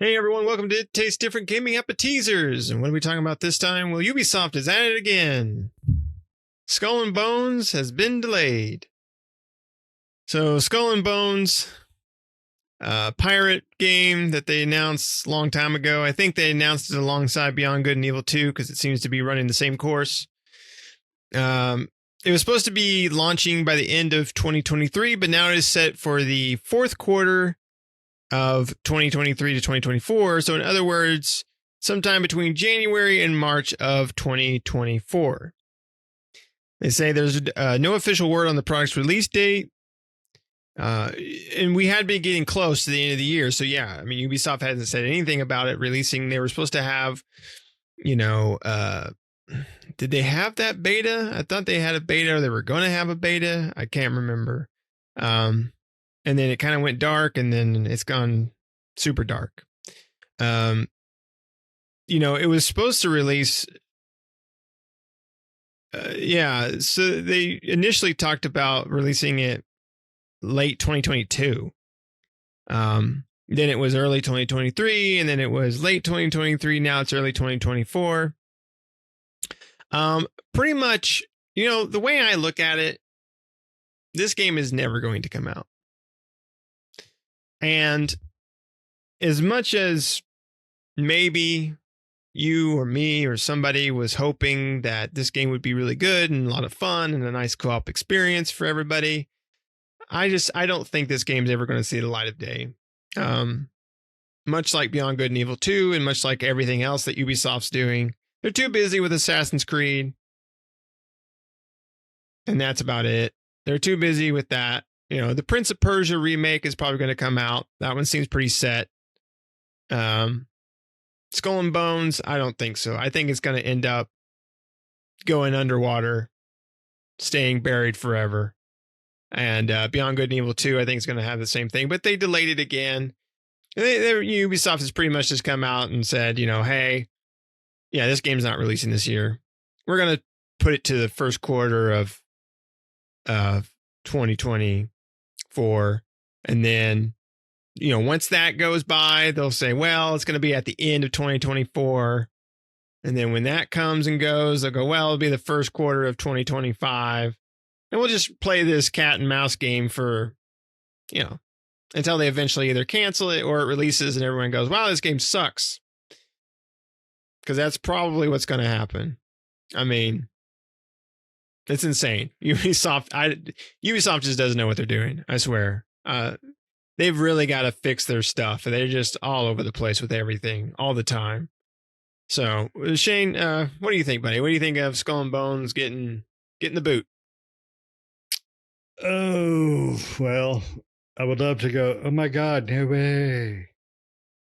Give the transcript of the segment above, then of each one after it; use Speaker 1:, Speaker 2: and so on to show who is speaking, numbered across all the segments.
Speaker 1: Hey everyone, welcome to It Tastes Different Gaming Appetizers. And what are we talking about this time? Well, Ubisoft is at it again. Skull and Bones has been delayed. So Skull and Bones, pirate game that they announced a long time ago. I think they announced it alongside Beyond Good and Evil 2 because it seems to be running the same course. It was supposed to be launching by the end of 2023, but now it is set for the fourth quarter of 2023 to 2024. So in other words, sometime between January and March of 2024. They say there's no official word on the product's release date. And we had been getting close to the end of the year. So yeah, I mean, Ubisoft hasn't said anything about it releasing. They were supposed to have, did they have that beta? I thought they had a beta or they were going to have a beta. I can't remember. And then it kind of went dark and then it's gone super dark. It was supposed to release. So they initially talked about releasing it late 2022. Then it was early 2023 and then it was late 2023. Now it's early 2024. Pretty much, the way I look at it, this game is never going to come out. And as much as maybe you or me or somebody was hoping that this game would be really good and a lot of fun and a nice co-op experience for everybody, I don't think this game's ever going to see the light of day. Much like Beyond Good and Evil 2 and much like everything else that Ubisoft's doing, they're too busy with Assassin's Creed. And that's about it. They're too busy with that. The Prince of Persia remake is probably going to come out. That one seems pretty set. Skull and Bones, I don't think so. I think it's going to end up going underwater, staying buried forever. And Beyond Good and Evil 2, I think it's going to have the same thing. But they delayed it again. Ubisoft has pretty much just come out and said, hey, yeah, this game's not releasing this year. We're going to put it to the first quarter of 2024. And then, once that goes by, they'll say, well, it's going to be at the end of 2024. And then when that comes and goes, they'll go, well, it'll be the first quarter of 2025. And we'll just play this cat and mouse game for, until they eventually either cancel it or it releases and everyone goes, wow, this game sucks. Because that's probably what's going to happen. I mean, it's insane. Ubisoft just doesn't know what they're doing. I swear. They've really got to fix their stuff. They're just all over the place with everything all the time. So, Shane, what do you think, buddy? What do you think of Skull and Bones getting the boot?
Speaker 2: Oh, well, I would love to go, oh my God, no way.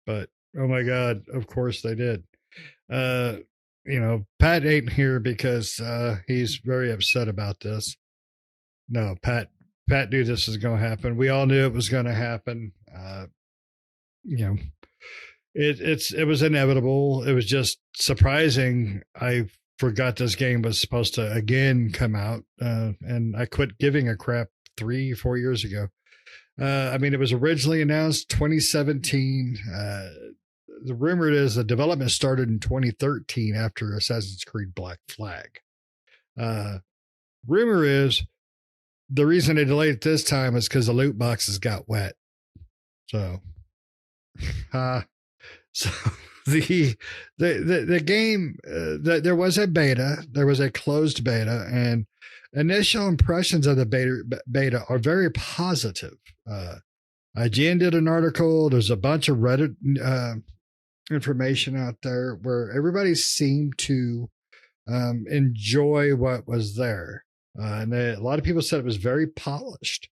Speaker 2: But, oh my God, of course they did. Pat ain't here because he's very upset about this. No, Pat knew this was going to happen. We all knew it was going to happen. It was inevitable. It was just surprising. I forgot this game was supposed to again come out, and I quit giving a crap 3-4 years ago. It was originally announced 2017. The rumor is the development started in 2013 after Assassin's Creed Black Flag. Rumor is the reason they delayed it this time is because the loot boxes got wet. So the game, there was a beta, there was a closed beta, and initial impressions of the beta are very positive. IGN did an article. There's a bunch of Reddit information out there where everybody seemed to enjoy what was there. And a lot of people said it was very polished.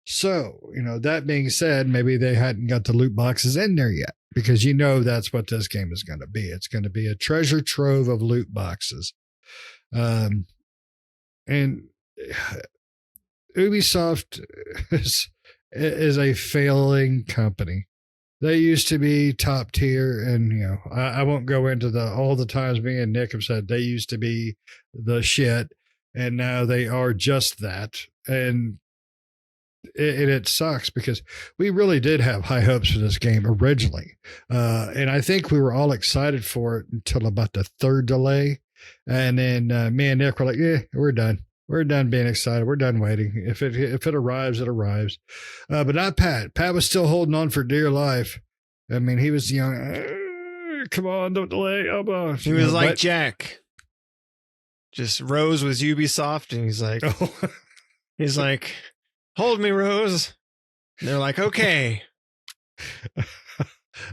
Speaker 2: So, that being said, maybe they hadn't got the loot boxes in there yet because that's what this game is going to be. It's going to be a treasure trove of loot boxes. And Ubisoft is a failing company. They used to be top tier, and I won't go into all the times me and Nick have said they used to be the shit, and now they are just that. And it sucks because we really did have high hopes for this game originally. And I think we were all excited for it until about the third delay. And then me and Nick were like, yeah, we're done. We're done being excited. We're done waiting. If it arrives, it arrives. But not Pat. Pat was still holding on for dear life. I mean, he was come on, don't delay.
Speaker 1: He was like Jack. Just Rose was Ubisoft, and he's like, he's like, hold me, Rose. And they're like, okay.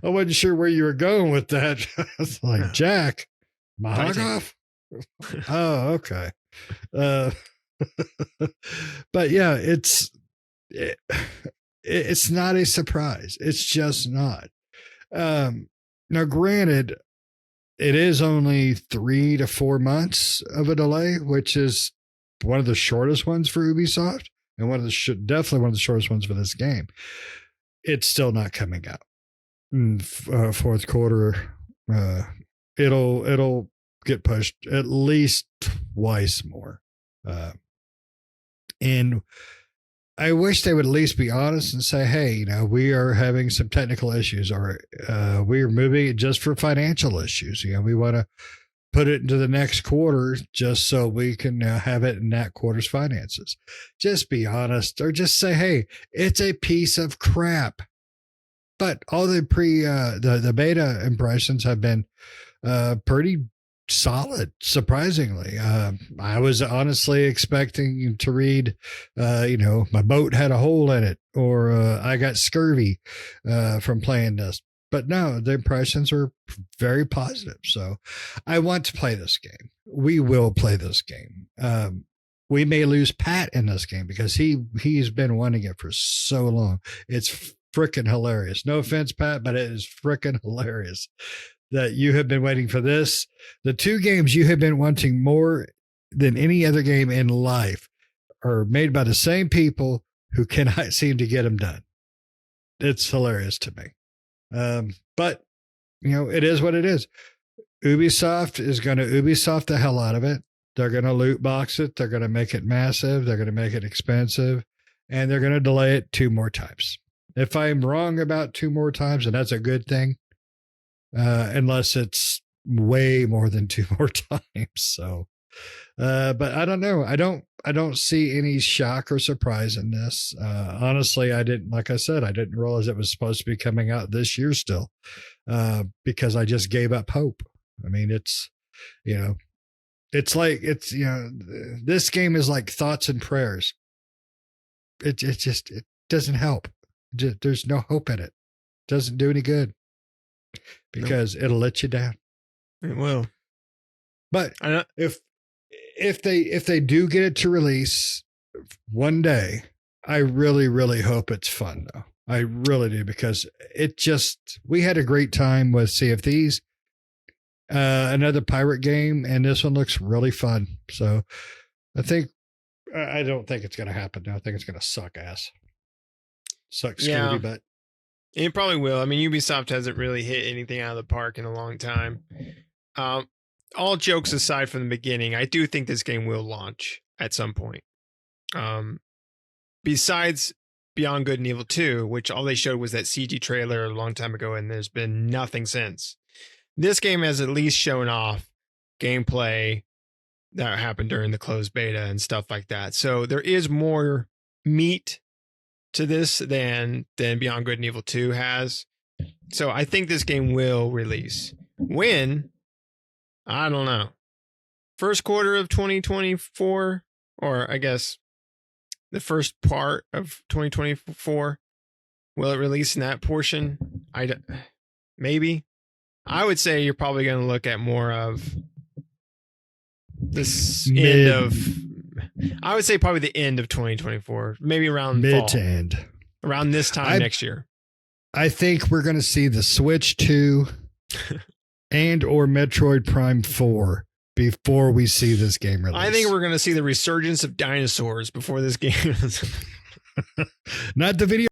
Speaker 2: I wasn't sure where you were going with that. I was like, Jack, Mahagov? Oh, okay. But yeah, it's not a surprise. It's just not. Now, granted, it is only 3 to 4 months of a delay, which is one of the shortest ones for Ubisoft, and definitely one of the shortest ones for this game. It's still not coming out in fourth quarter. It'll get pushed at least twice more. And I wish they would at least be honest and say, hey, we are having some technical issues, or we are moving it just for financial issues. We want to put it into the next quarter just so we can have it in that quarter's finances. Just be honest, or just say, hey, it's a piece of crap. But all the the beta impressions have been pretty solid, surprisingly. I was honestly expecting to read, my boat had a hole in it, or I got scurvy from playing this. But no, the impressions were very positive. So I want to play this game. We will play this game. We may lose Pat in this game because he's been wanting it for so long. It's freaking hilarious. No offense, Pat, but it is freaking hilarious that you have been waiting for this. The two games you have been wanting more than any other game in life are made by the same people who cannot seem to get them done. It's hilarious to me. But it is what it is. Ubisoft is going to Ubisoft the hell out of it. They're going to loot box it. They're going to make it massive. They're going to make it expensive, and they're going to delay it 2 more times. If I'm wrong about 2 more times, and that's a good thing, unless it's way more than 2 more times. So, but I don't know. I don't see any shock or surprise in this. Honestly, like I said, I didn't realize it was supposed to be coming out this year still, because I just gave up hope. I mean, this game is like thoughts and prayers. It doesn't help. There's no hope in it. It doesn't do any good because it'll let you down.
Speaker 1: It will.
Speaker 2: But if they do get it to release one day, I really, really hope it's fun though. I really do, because we had a great time with Sea of Thieves, another pirate game, and this one looks really fun. So I don't think it's going to happen. I think it's going to suck ass. Suck scurvy butt.
Speaker 1: It probably will. I mean, Ubisoft hasn't really hit anything out of the park in a long time. All jokes aside from the beginning, I do think this game will launch at some point. Besides Beyond Good and Evil 2, which all they showed was that CG trailer a long time ago, and there's been nothing since. This game has at least shown off gameplay that happened during the closed beta and stuff like that. So there is more meat to this than Beyond Good and Evil 2 has. So I think this game will release. When? I don't know. First quarter of 2024, or I guess the first part of 2024. Will it release in that portion? Maybe. I would say you're probably going to look at more of this I would say probably the end of 2024, maybe around
Speaker 2: mid
Speaker 1: fall,
Speaker 2: to end,
Speaker 1: around this time next year.
Speaker 2: I think we're going to see the Switch 2 and or Metroid Prime 4 before we see this game release.
Speaker 1: I think we're going to see the resurgence of dinosaurs before this game.
Speaker 2: Not the video